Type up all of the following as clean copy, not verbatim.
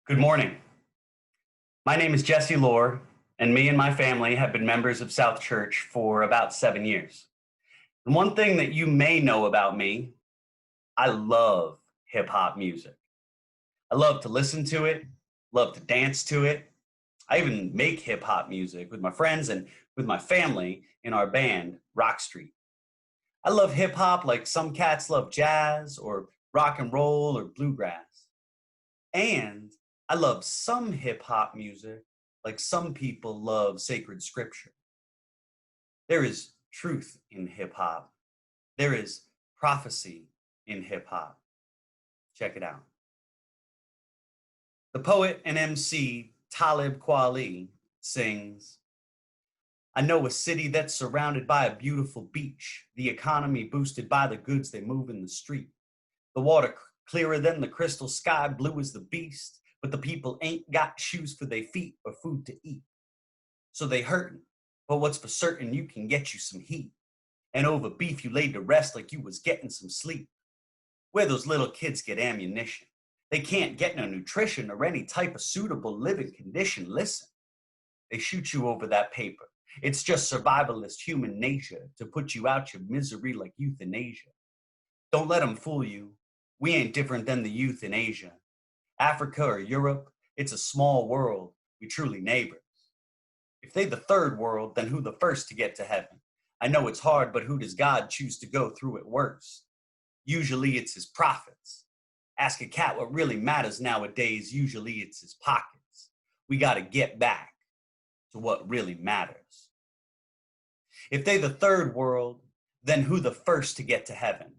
Good morning. My name is Jesse Lohr, and me and my family have been members of South Church for about 7 years. And one thing that you may know about me, I love hip hop music. I love to listen to it, love to dance to it. I even make hip hop music with my friends and with my family in our band, Rock Street. I love hip hop like some cats love jazz or rock and roll or bluegrass. And I love some hip hop music like some people love sacred scripture. There is truth in hip hop. There is prophecy in hip hop. Check it out. The poet and MC Talib Kweli sings, I know a city that's surrounded by a beautiful beach, the economy boosted by the goods they move in the street. The water clearer than the crystal sky, blue as the beast, but the people ain't got shoes for their feet or food to eat. So they hurtin', but what's for certain, you can get you some heat. And over beef you laid to rest like you was getting some sleep. Where those little kids get ammunition. They can't get no nutrition or any type of suitable living condition. Listen, they shoot you over that paper. It's just survivalist human nature to put you out your misery like euthanasia. Don't let them fool you. We ain't different than the youth in Asia. Africa or Europe, it's a small world. We truly neighbors. If they the third world, then who the first to get to heaven? I know it's hard, but who does God choose to go through it worse? Usually it's his prophets. Ask a cat what really matters nowadays. Usually it's his pockets. We got to get back to what really matters. If they the third world, then who the first to get to heaven?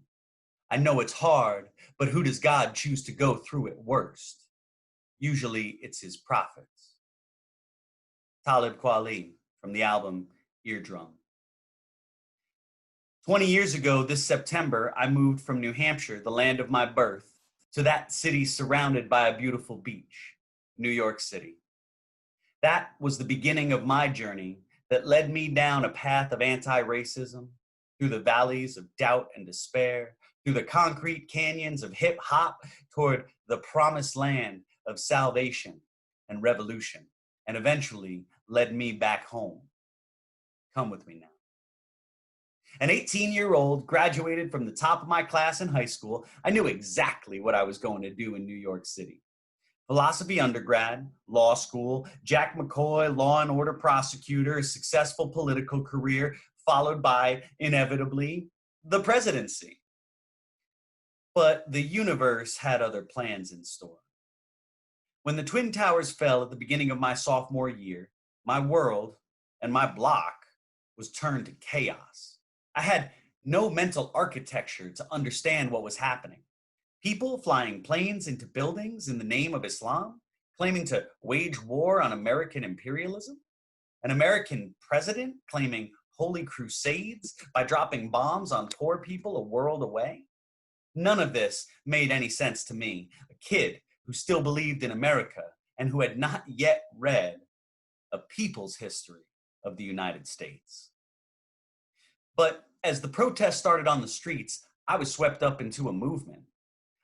I know it's hard, but who does God choose to go through it worst? Usually it's his prophets. Talib Kweli from the album Eardrum. 20 years ago this September, I moved from New Hampshire, the land of my birth, to that city surrounded by a beautiful beach, New York City. That was the beginning of my journey that led me down a path of anti-racism, through the valleys of doubt and despair, through the concrete canyons of hip hop, toward the promised land of salvation and revolution, and eventually led me back home. Come with me now. An 18-year-old, graduated from the top of my class in high school. I knew exactly what I was going to do in New York City. Philosophy undergrad, law school, Jack McCoy, law and order prosecutor, a successful political career, followed by, inevitably, the presidency. But the universe had other plans in store. When the Twin Towers fell at the beginning of my sophomore year, my world and my block was turned to chaos. I had no mental architecture to understand what was happening. People flying planes into buildings in the name of Islam, claiming to wage war on American imperialism. An American president claiming holy crusades by dropping bombs on poor people a world away. None of this made any sense to me, a kid who still believed in America and who had not yet read A People's History of the United States. But as the protests started on the streets, I was swept up into a movement.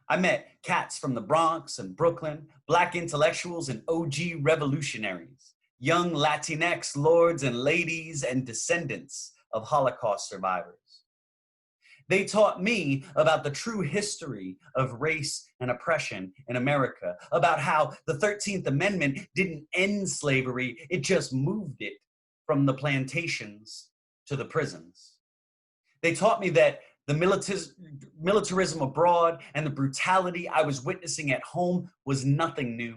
I met cats from the Bronx and Brooklyn, Black intellectuals and OG revolutionaries, young Latinx lords and ladies and descendants of Holocaust survivors. They taught me about the true history of race and oppression in America, about how the 13th Amendment didn't end slavery, it just moved it from the plantations to the prisons. They taught me that the militarism abroad and the brutality I was witnessing at home was nothing new.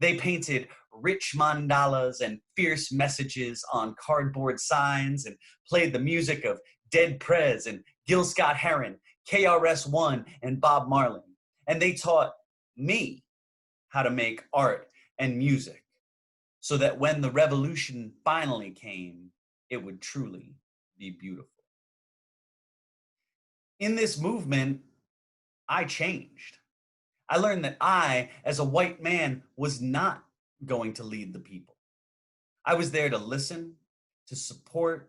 They painted rich mandalas and fierce messages on cardboard signs and played the music of Dead Prez and Gil Scott-Heron, KRS-One, and Bob Marley. And they taught me how to make art and music so that when the revolution finally came, it would truly be beautiful. In this movement, I changed. I learned that I, as a white man, was not going to lead the people. I was there to listen, to support,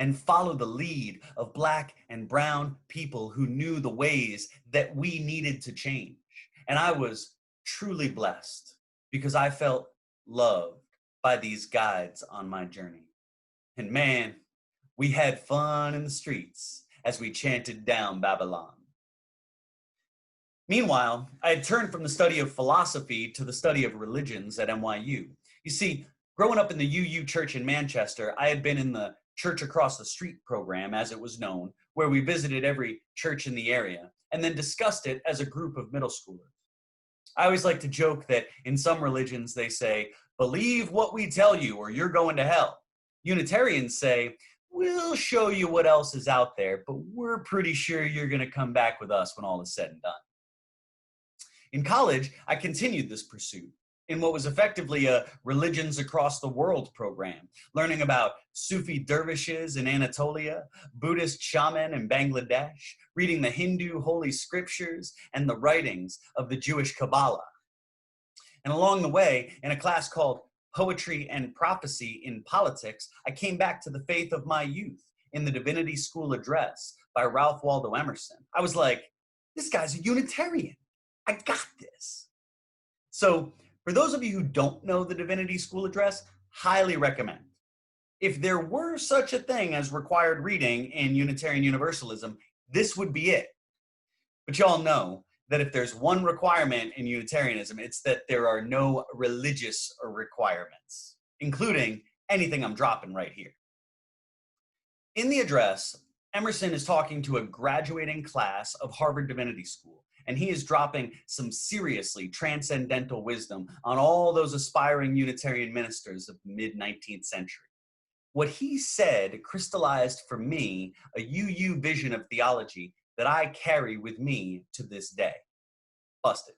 and follow the lead of Black and brown people who knew the ways that we needed to change. And I was truly blessed because I felt loved by these guides on my journey. And man, we had fun in the streets as we chanted down Babylon. Meanwhile, I had turned from the study of philosophy to the study of religions at NYU. You see, growing up in the UU church in Manchester, I had been in the Church Across the Street program, as it was known, where we visited every church in the area and then discussed it as a group of middle schoolers. I always like to joke that in some religions they say, believe what we tell you or you're going to hell. Unitarians say, we'll show you what else is out there, but we're pretty sure you're going to come back with us when all is said and done. In college, I continued this pursuit in what was effectively a Religions Across the World program, learning about Sufi dervishes in Anatolia, Buddhist shaman in Bangladesh, reading the Hindu holy scriptures and the writings of the Jewish Kabbalah. And along the way, in a class called Poetry and Prophecy in Politics, I came back to the faith of my youth in the Divinity School Address by Ralph Waldo Emerson. I was like, this guy's a Unitarian. I got this. So for those of you who don't know the Divinity School Address, highly recommend. If there were such a thing as required reading in Unitarian Universalism, this would be it. But y'all know that if there's one requirement in Unitarianism, it's that there are no religious requirements, including anything I'm dropping right here. In the address, Emerson is talking to a graduating class of Harvard Divinity School, and he is dropping some seriously transcendental wisdom on all those aspiring Unitarian ministers of the mid-19th century. What he said crystallized for me a UU vision of theology that I carry with me to this day. Busted.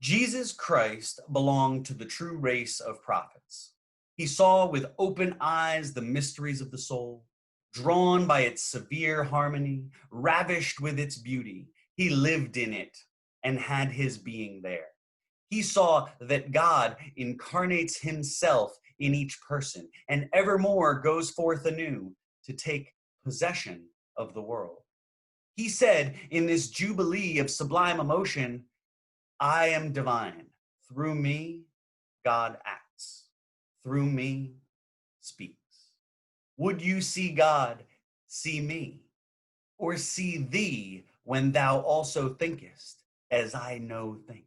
Jesus Christ belonged to the true race of prophets. He saw with open eyes the mysteries of the soul, drawn by its severe harmony, ravished with its beauty. He lived in it and had his being there. He saw that God incarnates himself in each person and evermore goes forth anew to take possession of the world. He said in this jubilee of sublime emotion, I am divine. Through me, God acts. Through me, speaks. Would you see God, see me, or see thee when thou also thinkest, as I know think?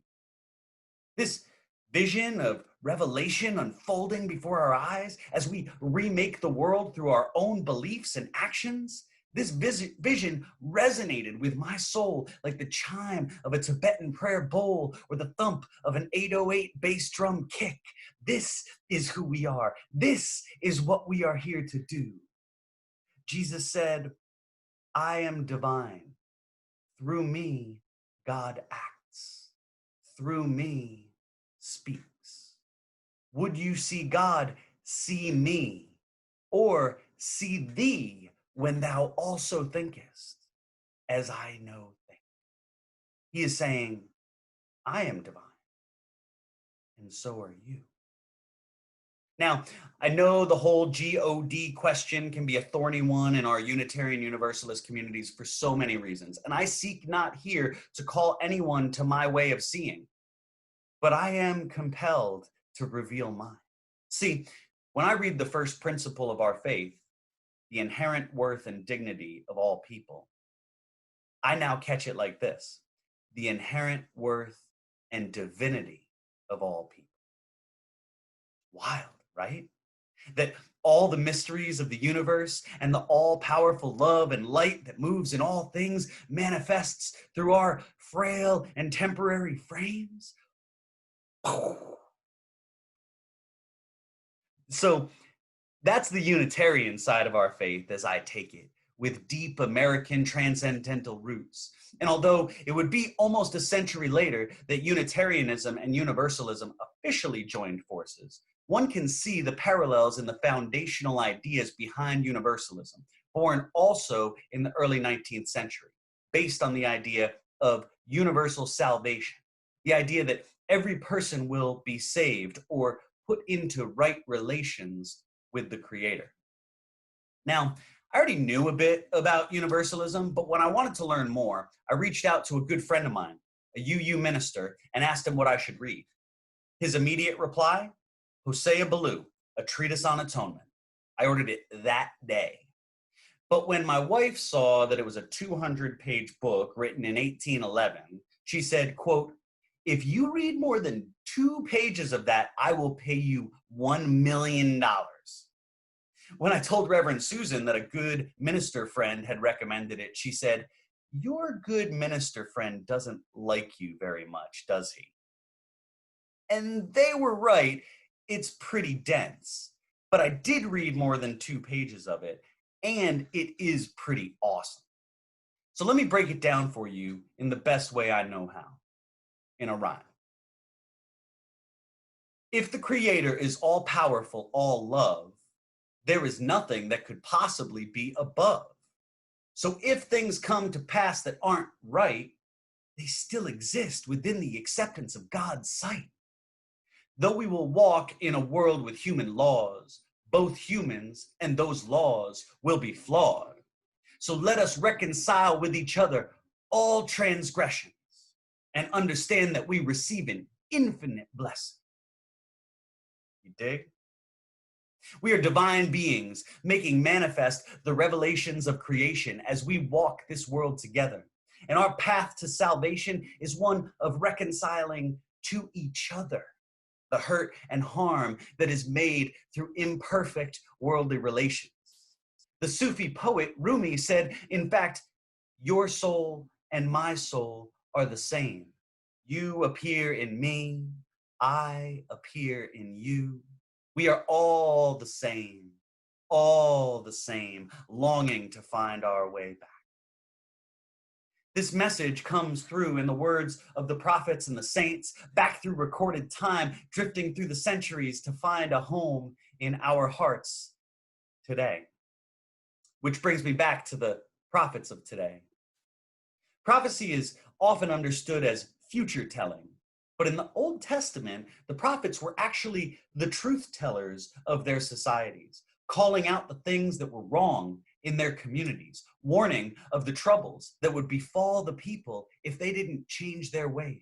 This vision of revelation unfolding before our eyes as we remake the world through our own beliefs and actions, this vision resonated with my soul like the chime of a Tibetan prayer bowl or the thump of an 808 bass drum kick. This is who we are. This is what we are here to do. Jesus said, I am divine. Through me, God acts. Through me, speaks. Would you see God, see me, or see thee when thou also thinkest, as I know think? He is saying, I am divine, and so are you. Now, I know the whole God question can be a thorny one in our Unitarian Universalist communities for so many reasons, and I seek not here to call anyone to my way of seeing, but I am compelled to reveal mine. See, when I read the first principle of our faith, the inherent worth and dignity of all people, I now catch it like this: the inherent worth and divinity of all people. Wild, right? That all the mysteries of the universe and the all-powerful love and light that moves in all things manifests through our frail and temporary frames. So that's the Unitarian side of our faith, as I take it, with deep American transcendental roots. And although it would be almost a century later that Unitarianism and Universalism officially joined forces, one can see the parallels in the foundational ideas behind Universalism, born also in the early 19th century, based on the idea of universal salvation, the idea that every person will be saved or put into right relations with the Creator. Now, I already knew a bit about Universalism, but when I wanted to learn more, I reached out to a good friend of mine, a UU minister, and asked him what I should read. His immediate reply, Hosea Ballou, A Treatise on Atonement. I ordered it that day. But when my wife saw that it was a 200-page book written in 1811, she said, quote, if you read more than 2 pages of that, I will pay you $1 million. When I told Reverend Susan that a good minister friend had recommended it, she said, your good minister friend doesn't like you very much, does he? And they were right. It's pretty dense. But I did read more than 2 pages of it, and it is pretty awesome. So let me break it down for you in the best way I know how, in a rhyme. If the Creator is all powerful, all love, there is nothing that could possibly be above. So if things come to pass that aren't right, they still exist within the acceptance of God's sight. Though we will walk in a world with human laws, both humans and those laws will be flawed. So let us reconcile with each other all transgressions and understand that we receive an infinite blessing. You dig? We are divine beings making manifest the revelations of creation as we walk this world together. And our path to salvation is one of reconciling to each other the hurt and harm that is made through imperfect worldly relations. The Sufi poet Rumi said, in fact, your soul and my soul are the same. You appear in me, I appear in you. We are all the same, longing to find our way back. This message comes through in the words of the prophets and the saints, back through recorded time, drifting through the centuries to find a home in our hearts today. Which brings me back to the prophets of today. Prophecy is often understood as future telling, but in the Old Testament, the prophets were actually the truth tellers of their societies, calling out the things that were wrong in their communities, warning of the troubles that would befall the people if they didn't change their ways,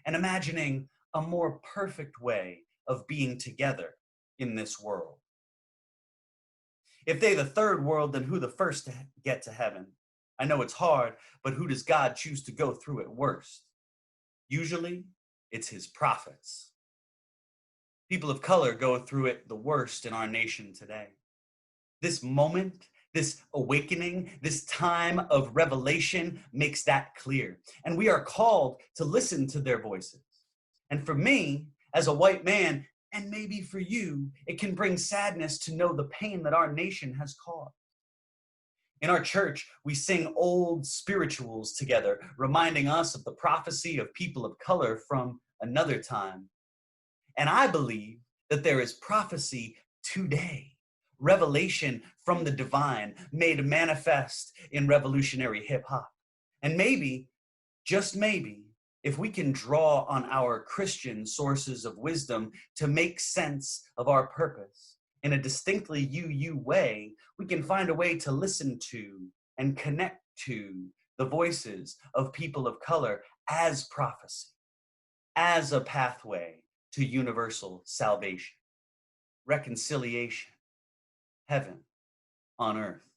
and imagining a more perfect way of being together in this world. If they the third world, then who the first to get to heaven? I know it's hard, but who does God choose to go through it worst? Usually, it's his prophets. People of color go through it the worst in our nation today. This moment, this awakening, this time of revelation makes that clear. And we are called to listen to their voices. And for me, as a white man, and maybe for you, it can bring sadness to know the pain that our nation has caused. In our church, we sing old spirituals together, reminding us of the prophecy of people of color from another time. And I believe that there is prophecy today, revelation from the divine made manifest in revolutionary hip hop. And maybe, just maybe, if we can draw on our Christian sources of wisdom to make sense of our purpose in a distinctly you way, we can find a way to listen to and connect to the voices of people of color as prophecy, as a pathway to universal salvation, reconciliation, heaven on earth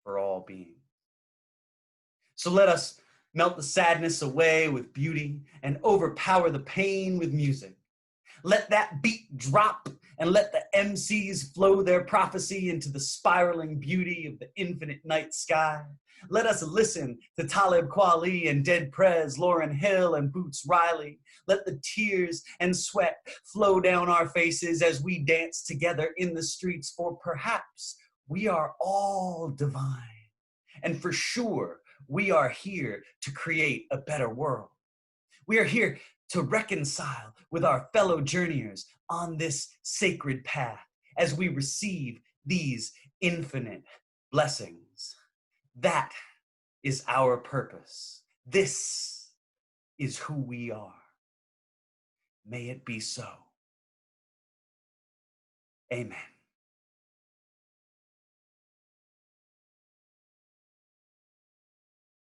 for all beings. So let us melt the sadness away with beauty and overpower the pain with music. Let that beat drop and let the MCs flow their prophecy into the spiraling beauty of the infinite night sky. Let us listen to Talib Kweli and Dead Prez, Lauryn Hill and Boots Riley. Let the tears and sweat flow down our faces as we dance together in the streets, for perhaps we are all divine. And for sure, we are here to create a better world. We are here to reconcile with our fellow journeyers on this sacred path as we receive these infinite blessings. That is our purpose. This is who we are. May it be so. Amen.